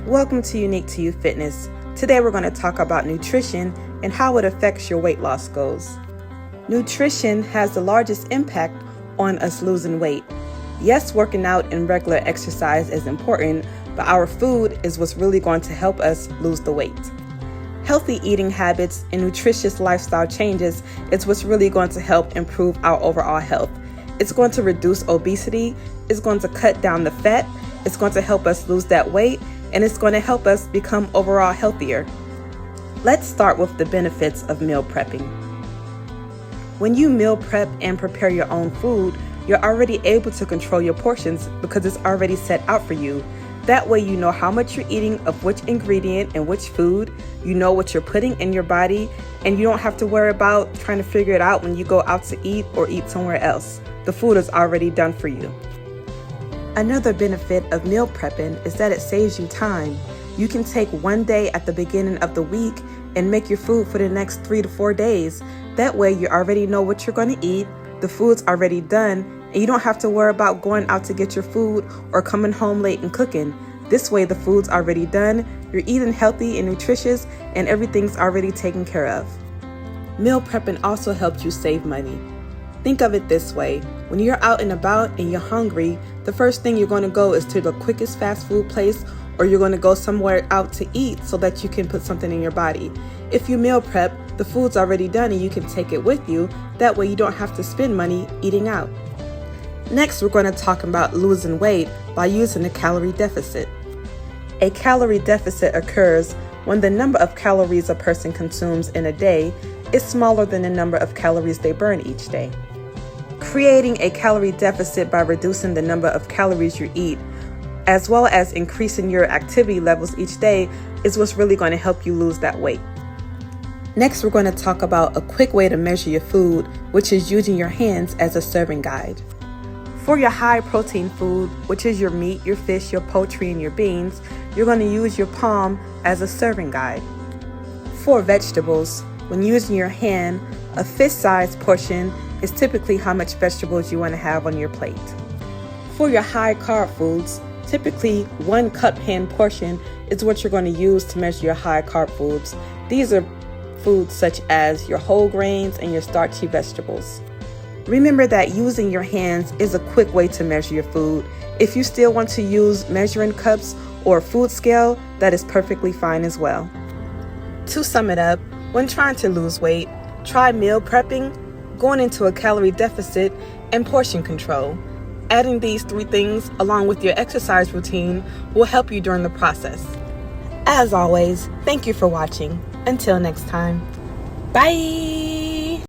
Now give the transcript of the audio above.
Welcome to Unique to You Fitness. Today we're going to talk about nutrition and how it affects your weight loss goals. Nutrition has the largest impact on us losing weight. Yes, working out and regular exercise is important, but our food is what's really going to help us lose the weight. Healthy eating habits and nutritious lifestyle changes is what's really going to help improve our overall health. It's going to reduce obesity, it's going to cut down the fat, it's going to help us lose that weight, and it's going to help us become overall healthier. Let's start with the benefits of meal prepping. When you meal prep and prepare your own food, you're already able to control your portions because it's already set out for you. That way you know how much you're eating of which ingredient and which food, you know what you're putting in your body, and you don't have to worry about trying to figure it out when you go out to eat or eat somewhere else. The food is already done for you. Another benefit of meal prepping is that it saves you time. You can take one day at the beginning of the week and make your food for the next 3 to 4 days. That way you already know what you're going to eat, the food's already done, and you don't have to worry about going out to get your food or coming home late and cooking. This way the food's already done, you're eating healthy and nutritious, and everything's already taken care of. Meal prepping also helps you save money. Think of it this way, when you're out and about and you're hungry, the first thing you're going to go is to the quickest fast food place, or you're going to go somewhere out to eat so that you can put something in your body. If you meal prep, the food's already done and you can take it with you. That way you don't have to spend money eating out. Next, we're going to talk about losing weight by using a calorie deficit. A calorie deficit occurs when the number of calories a person consumes in a day is smaller than the number of calories they burn each day. Creating a calorie deficit by reducing the number of calories you eat, as well as increasing your activity levels each day, is what's really going to help you lose that weight. Next, we're going to talk about a quick way to measure your food, which is using your hands as a serving guide. For your high protein food, which is your meat, your fish, your poultry, and your beans, you're going to use your palm as a serving guide. For vegetables, when using your hand, a fist-sized portion is typically how much vegetables you want to have on your plate. For your high carb foods, typically 1 cup hand portion is what you're going to use to measure your high carb foods. These are foods such as your whole grains and your starchy vegetables. Remember that using your hands is a quick way to measure your food. If you still want to use measuring cups or a food scale, that is perfectly fine as well. To sum it up, when trying to lose weight, try meal prepping, going into a calorie deficit, and portion control. Adding these 3 things along with your exercise routine will help you during the process. As always, thank you for watching. Until next time, bye!